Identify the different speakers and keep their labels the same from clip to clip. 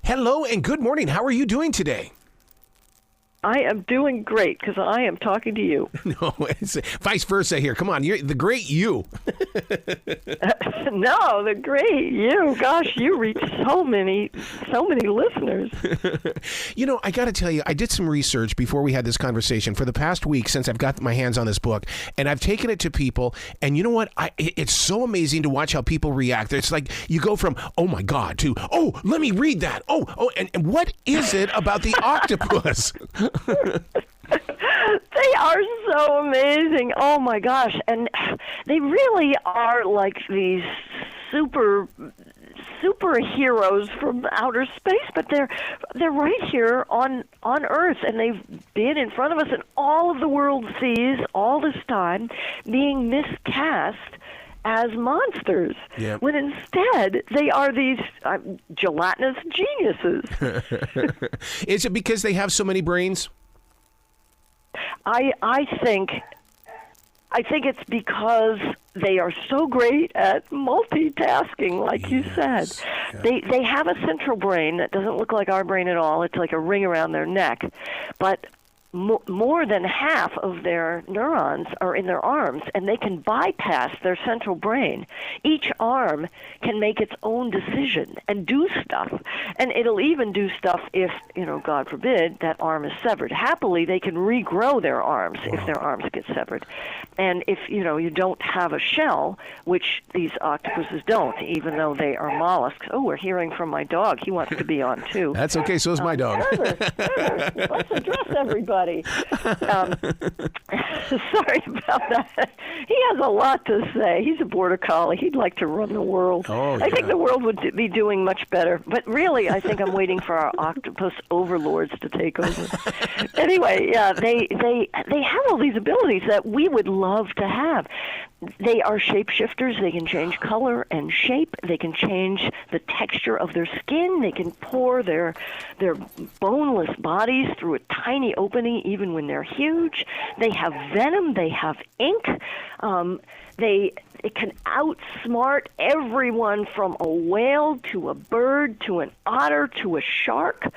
Speaker 1: Hello and good morning. How are you doing today?
Speaker 2: I am doing great because I am talking to you.
Speaker 1: No, it's vice versa here. Come on, you're the great you.
Speaker 2: No, the great you. Gosh, you reach so many listeners.
Speaker 1: I got to tell you, I did some research before we had this conversation for the past week since I've got my hands on this book, and I've taken it to people, and you know what? It's so amazing to watch how people react. It's like you go from, oh my God, to, oh, let me read that. And what is it about the octopus?
Speaker 2: They are so amazing. Oh my gosh. And they really are like these superheroes from outer space, but they're right here on Earth, and they've been in front of us, and all of the world sees all this time being miscast as monsters,
Speaker 1: yep.
Speaker 2: When instead they are these gelatinous geniuses.
Speaker 1: Is it because they have so many brains?
Speaker 2: I think it's because they are so great at multitasking, like you said. Yeah. They have a central brain that doesn't look like our brain at all. It's like a ring around their neck. But more than half of their neurons are in their arms, and they can bypass their central brain. Each arm can make its own decision and do stuff, and it'll even do stuff if, God forbid, that arm is severed. Happily, they can regrow their arms if their arms get severed. And if, you don't have a shell, which these octopuses don't, even though they are mollusks. Oh, we're hearing from my dog. He wants to be on, too.
Speaker 1: That's okay. So is my dog.
Speaker 2: Let's address everybody. Sorry about that. He has a lot to say. He's a border collie. He'd like to run the world. I think the world would be doing much better. But really, I think I'm waiting for our octopus overlords to take over. Anyway, yeah, they have all these abilities that we would love to have. They are shapeshifters. They can change color and shape. They can change the texture of their skin. They can pour their boneless bodies through a tiny opening even when they're huge. They have venom. They have ink. It can outsmart everyone from a whale to a bird to an otter to a shark.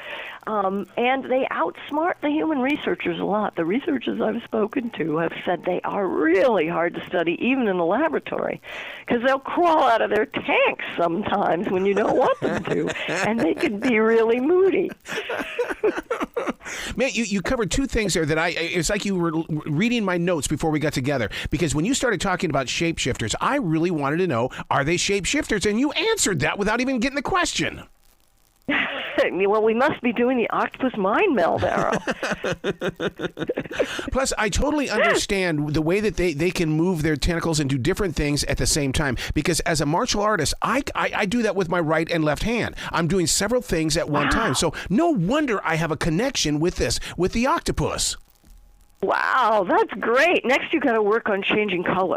Speaker 2: And they outsmart the human researchers a lot. The researchers I've spoken to have said they are really hard to study, even in the laboratory, because they'll crawl out of their tanks sometimes when you don't want them to, and they can be really moody.
Speaker 1: Man, you covered two things there that it's like you were reading my notes before we got together, because when you started talking about shapeshifters, I really wanted to know, are they shapeshifters? And you answered that without even getting the question.
Speaker 2: Well, we must be doing the octopus mind meld, Arrow.
Speaker 1: Plus, I totally understand the way that they can move their tentacles and do different things at the same time. Because as a martial artist, I do that with my right and left hand. I'm doing several things at one time. So no wonder I have a connection with the octopus.
Speaker 2: Wow, that's great. Next, you got to work on changing color.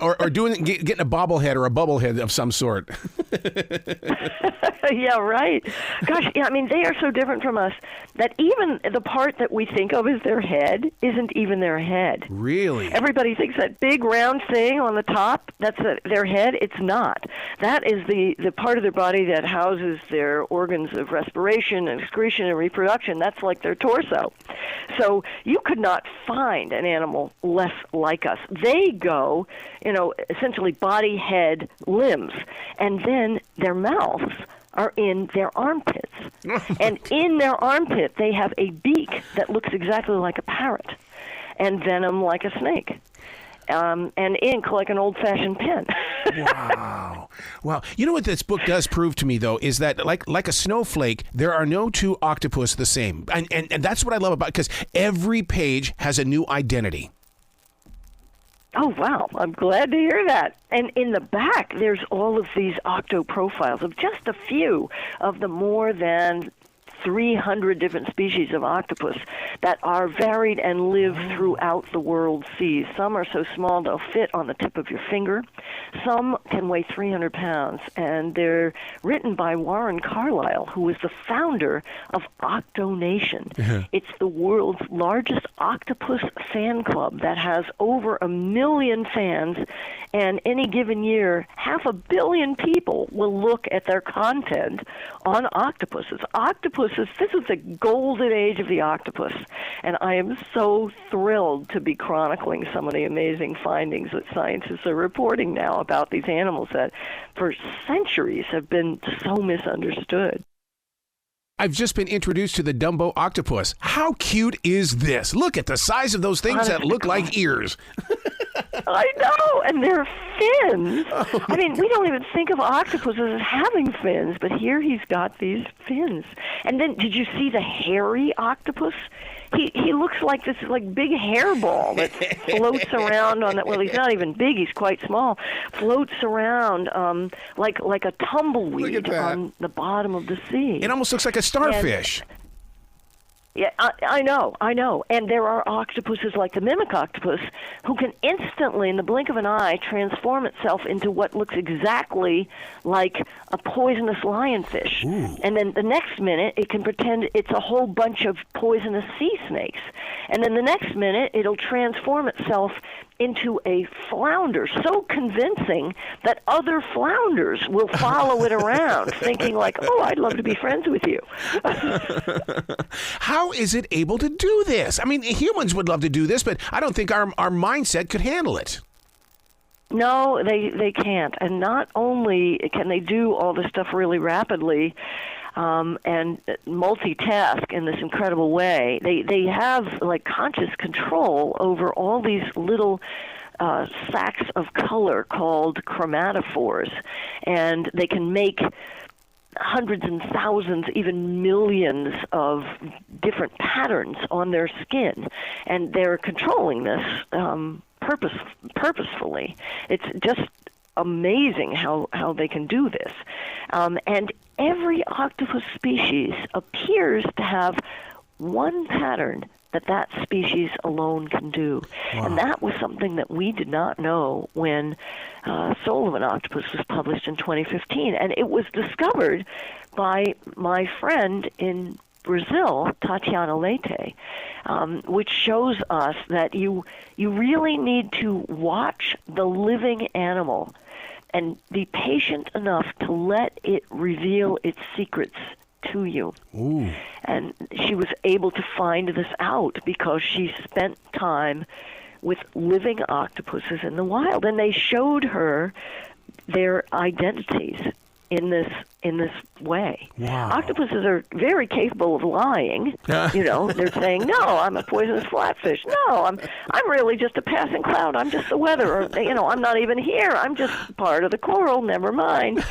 Speaker 1: or getting a bobblehead or a bubblehead of some sort.
Speaker 2: Yeah, right. Gosh, yeah, I mean, they are so different from us that even the part that we think of as their head isn't even their head.
Speaker 1: Really?
Speaker 2: Everybody thinks that big round thing on the top, that's their head. It's not. That is the part of their body that houses their organs of respiration and excretion and reproduction. That's like their torso. So you could not find an animal less like us. They go, essentially body, head, limbs, and then their mouths are in their armpits. And in their armpit, they have a beak that looks exactly like a parrot, and venom like a snake. And ink like an old-fashioned pen. Wow.
Speaker 1: You know what this book does prove to me, though, is that like a snowflake, there are no two octopus the same. And that's what I love about it, because every page has a new identity.
Speaker 2: Oh, wow. I'm glad to hear that. And in the back, there's all of these octo profiles of just a few of the more than 300 different species of octopus that are varied and live throughout the world's seas. Some are so small they'll fit on the tip of your finger. Some can weigh 300 pounds, and they're written by Warren Carlyle, who was the founder of Octonation. It's the world's largest octopus fan club that has over 1 million fans, and any given year, 500 million people will look at their content on octopuses. Octopuses, this is the golden age of the octopus, and I am so thrilled to be chronicling some of the amazing findings that scientists are reporting now about these animals that for centuries have been so misunderstood.
Speaker 1: I've just been introduced to the Dumbo octopus. How cute is this? Look at the size of those things that look like ears.
Speaker 2: I know, and their fins. I mean, we don't even think of octopuses as having fins, but here he's got these fins. And then, did you see the hairy octopus? He looks like this big hairball that floats around on that. Well, he's not even big; he's quite small. Floats around like a tumbleweed on the bottom of the sea.
Speaker 1: It almost looks like a starfish.
Speaker 2: Yeah, I know. And there are octopuses like the mimic octopus who can instantly, in the blink of an eye, transform itself into what looks exactly like a poisonous lionfish. Ooh. And then the next minute, it can pretend it's a whole bunch of poisonous sea snakes. And then the next minute, it'll transform itself into a flounder so convincing that other flounders will follow it around, thinking like, oh, I'd love to be friends with you.
Speaker 1: How is it able to do this? I mean, humans would love to do this, but I don't think our mindset could handle it.
Speaker 2: No, they can't. And not only can they do all this stuff really rapidly, and multitask in this incredible way, they have like conscious control over all these little sacs of color called chromatophores, and they can make hundreds and thousands, even millions of different patterns on their skin, and they're controlling this purposefully. It's just amazing how they can do this. And every octopus species appears to have one pattern that species alone can do. Wow. And that was something that we did not know when Soul of an Octopus was published in 2015. And it was discovered by my friend in Brazil, Tatiana Leite, which shows us that you really need to watch the living animal and be patient enough to let it reveal its secrets to you. Ooh. And she was able to find this out because she spent time with living octopuses in the wild, and they showed her their identities in this way.
Speaker 1: Wow.
Speaker 2: Octopuses are very capable of lying. You know, they're saying, "No, I'm a poisonous flatfish. No, I'm really just a passing cloud. I'm just the weather. Or, you know, I'm not even here. I'm just part of the coral. Never mind."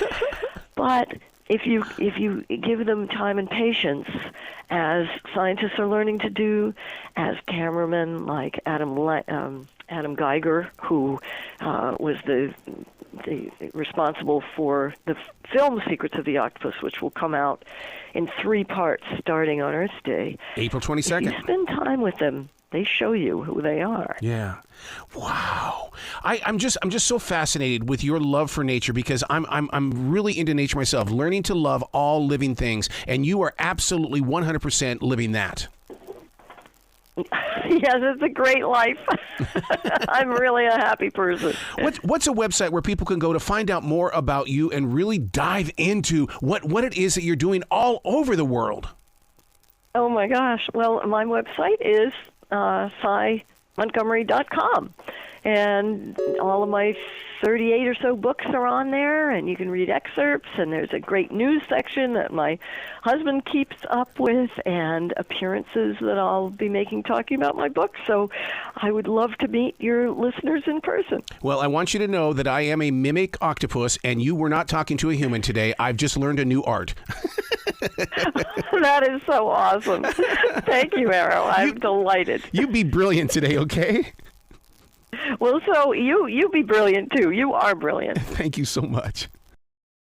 Speaker 2: But if you give them time and patience, as scientists are learning to do, as cameramen like Adam Geiger, who was the responsible for the film Secrets of the Octopus, which will come out in 3 parts starting on Earth Day.
Speaker 1: April 22nd.
Speaker 2: If you spend time with them, they show you who they are.
Speaker 1: Yeah. Wow. I'm just so fascinated with your love for nature, because I'm really into nature myself, learning to love all living things, and you are absolutely 100% living that.
Speaker 2: Yes, it's a great life. I'm really a happy person.
Speaker 1: What's a website where people can go to find out more about you and really dive into what it is that you're doing all over the world?
Speaker 2: Oh my gosh. Well, my website is Montgomery.com, and all of my 38 or so books are on there, and you can read excerpts, and there's a great news section that my husband keeps up with, and appearances that I'll be making talking about my book. So I would love to meet your listeners in person.
Speaker 1: Well, I want you to know that I am a mimic octopus, and you were not talking to a human today. I've just learned a new art.
Speaker 2: That is so awesome. Thank you, Arrow. I'm delighted.
Speaker 1: You be brilliant today, okay?
Speaker 2: Well, so you be brilliant, too. You are brilliant.
Speaker 1: Thank you so much.